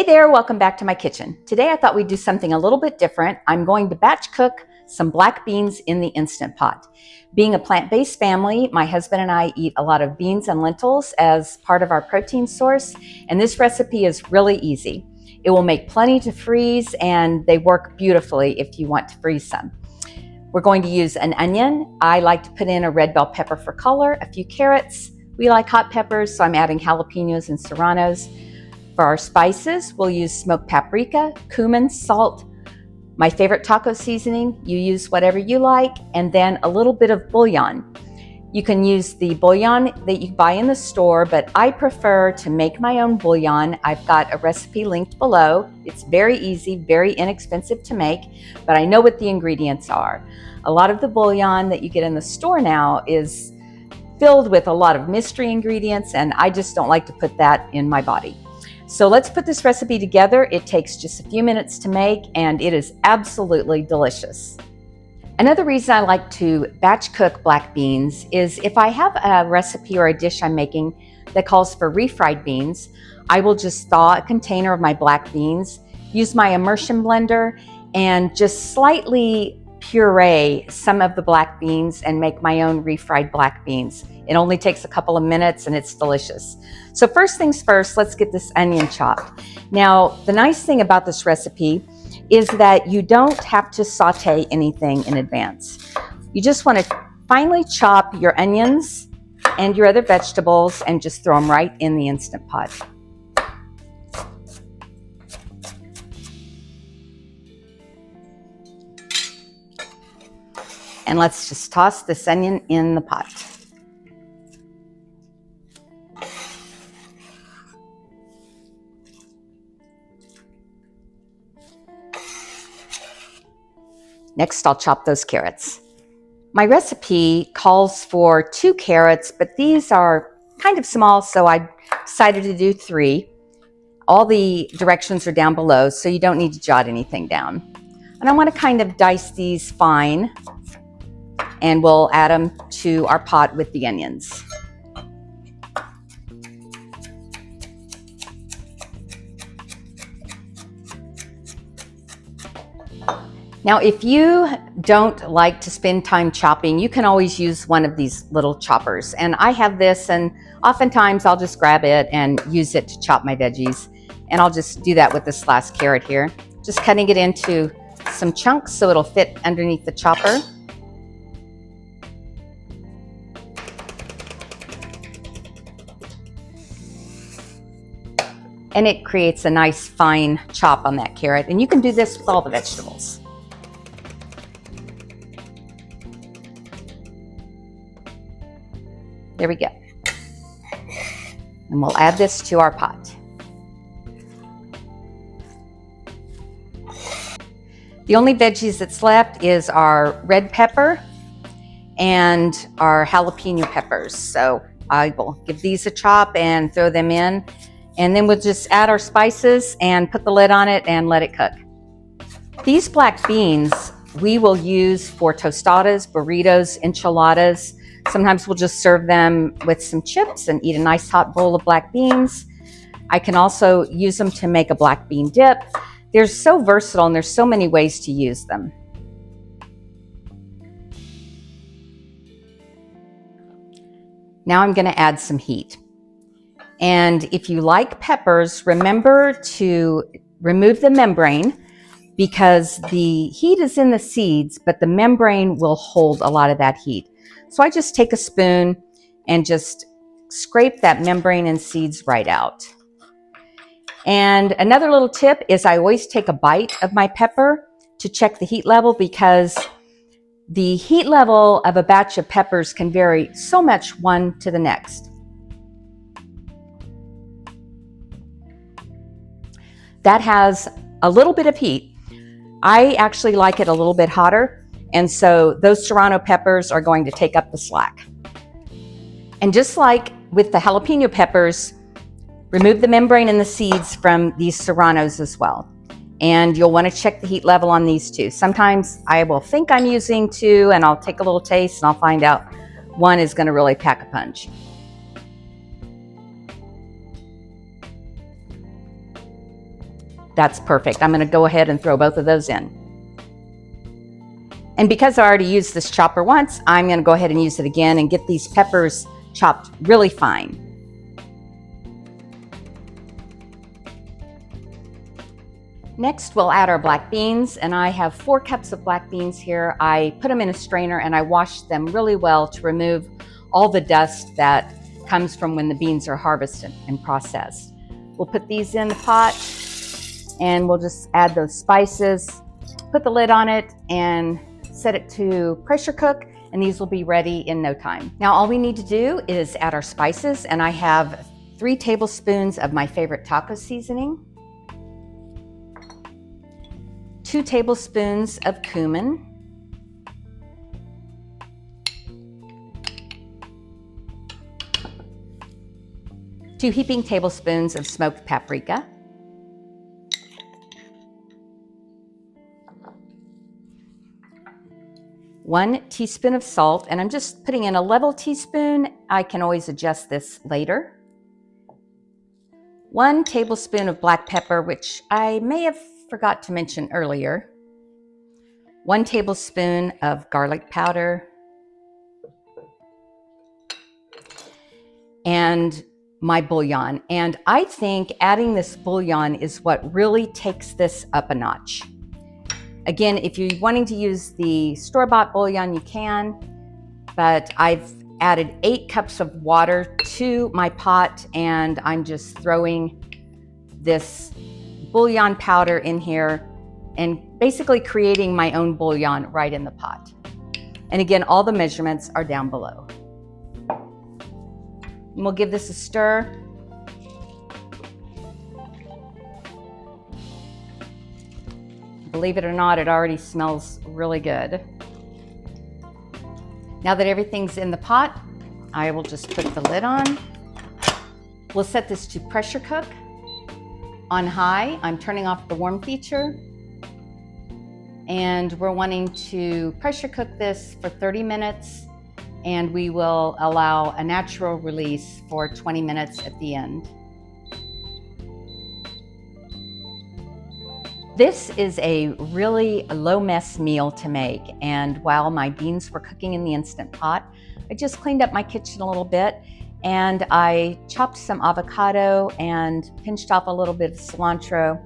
there, welcome back to my kitchen. Today I thought we'd do something a little bit different. I'm going to batch cook some black beans in the Instant Pot. Being a plant-based family, my husband and I eat a lot of beans and lentils as part of our protein source, and this recipe is really easy. It will make plenty to freeze, and they work beautifully if you want to freeze some. We're going to use an onion. I like to put in a red bell pepper for color, a few carrots. We like hot peppers, so I'm adding jalapenos and serranos. For our spices, we'll use smoked paprika, cumin, salt, my favorite taco seasoning. You use whatever you like, and then a little bit of bouillon. You can use the bouillon that you buy in the store, but I prefer to make my own bouillon. I've got a recipe linked below. It's very easy, very inexpensive to make, but I know what the ingredients are. A lot of the bouillon that you get in the store now is filled with a lot of mystery ingredients, and I just don't like to put that in my body. So let's put this recipe together. It takes just a few minutes to make, and it is absolutely delicious. Another reason I like to batch cook black beans is if I have a recipe or a dish I'm making that calls for refried beans, I will just thaw a container of my black beans, use my immersion blender, and just slightly puree some of the black beans and make my own refried black beans. It only takes a couple of minutes and it's delicious. So first things first, let's get this onion chopped. Now, the nice thing about this recipe is that you don't have to saute anything in advance. You just want to finely chop your onions and your other vegetables and just throw them right in the Instant Pot. And let's just toss this onion in the pot. Next, I'll chop those carrots. My recipe calls for 2 carrots, but these are kind of small, so I decided to do 3. All the directions are down below, so you don't need to jot anything down. And I want to kind of dice these fine, and we'll add them to our pot with the onions. Now, if you don't like to spend time chopping, you can always use one of these little choppers. And I have this, and oftentimes I'll just grab it and use it to chop my veggies. And I'll just do that with this last carrot here. Just cutting it into some chunks so it'll fit underneath the chopper. And it creates a nice fine chop on that carrot. And you can do this with all the vegetables. There we go. And we'll add this to our pot. The only veggies that's left is our red pepper and our jalapeno peppers. So I will give these a chop and throw them in. And then we'll just add our spices and put the lid on it and let it cook. These black beans we will use for tostadas, burritos, enchiladas. Sometimes we'll just serve them with some chips and eat a nice hot bowl of black beans. I can also use them to make a black bean dip. They're so versatile and there's so many ways to use them. Now I'm going to add some heat. And if you like peppers, remember to remove the membrane because the heat is in the seeds, but the membrane will hold a lot of that heat. So I just take a spoon and just scrape that membrane and seeds right out. And another little tip is I always take a bite of my pepper to check the heat level because the heat level of a batch of peppers can vary so much one to the next. That has a little bit of heat. I actually like it a little bit hotter. And so those serrano peppers are going to take up the slack. And just like with the jalapeno peppers, remove the membrane and the seeds from these serranos as well. And you'll want to check the heat level on these too. Sometimes I will think I'm using 2 and I'll take a little taste and I'll find out 1 is going to really pack a punch. That's perfect. I'm gonna go ahead and throw both of those in. And because I already used this chopper once, I'm gonna go ahead and use it again and get these peppers chopped really fine. Next, we'll add our black beans, and I have 4 cups of black beans here. I put them in a strainer and I washed them really well to remove all the dust that comes from when the beans are harvested and processed. We'll put these in the pot and we'll just add those spices, put the lid on it, and set it to pressure cook, and these will be ready in no time. Now all we need to do is add our spices, and I have 3 tablespoons of my favorite taco seasoning, 2 tablespoons of cumin, 2 heaping tablespoons of smoked paprika, 1 teaspoon of salt, and I'm just putting in a level teaspoon. I can always adjust this later. 1 tablespoon of black pepper, which I may have forgot to mention earlier. 1 tablespoon of garlic powder. And my bouillon. And I think adding this bouillon is what really takes this up a notch. Again, if you're wanting to use the store-bought bouillon, you can, but I've added 8 cups of water to my pot, and I'm just throwing this bouillon powder in here and basically creating my own bouillon right in the pot. And again, all the measurements are down below. And we'll give this a stir. Believe it or not, it already smells really good. Now that everything's in the pot, I will just put the lid on. We'll set this to pressure cook on high. I'm turning off the warm feature. And we're wanting to pressure cook this for 30 minutes, and we will allow a natural release for 20 minutes at the end. This is a really low mess meal to make, and while my beans were cooking in the Instant Pot, I just cleaned up my kitchen a little bit, and I chopped some avocado and pinched off a little bit of cilantro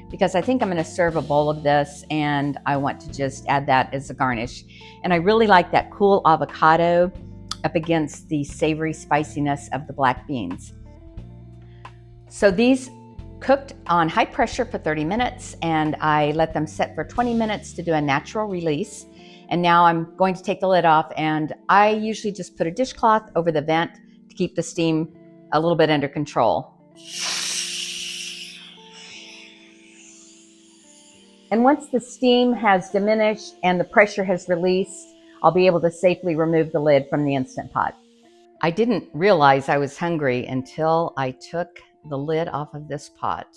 because I think I'm going to serve a bowl of this and I want to just add that as a garnish. And I really like that cool avocado up against the savory spiciness of the black beans. So these cooked on high pressure for 30 minutes, and I let them set for 20 minutes to do a natural release. And now I'm going to take the lid off, and I usually just put a dishcloth over the vent to keep the steam a little bit under control. And once the steam has diminished and the pressure has released, I'll be able to safely remove the lid from the Instant Pot. I didn't realize I was hungry until I took the lid off of this pot.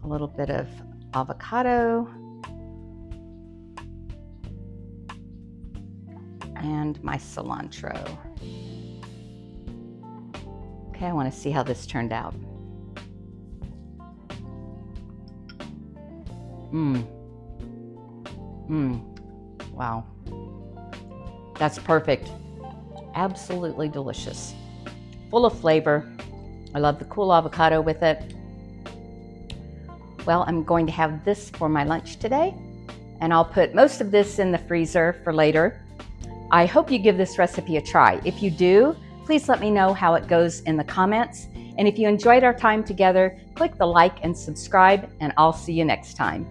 A little bit of avocado and my cilantro. Okay, I want to see how this turned out. Wow. That's perfect. Absolutely delicious. Full of flavor. I love the cool avocado with it. Well, I'm going to have this for my lunch today, and I'll put most of this in the freezer for later. I hope you give this recipe a try. If you do, please let me know how it goes in the comments. And if you enjoyed our time together, click the like and subscribe, and I'll see you next time.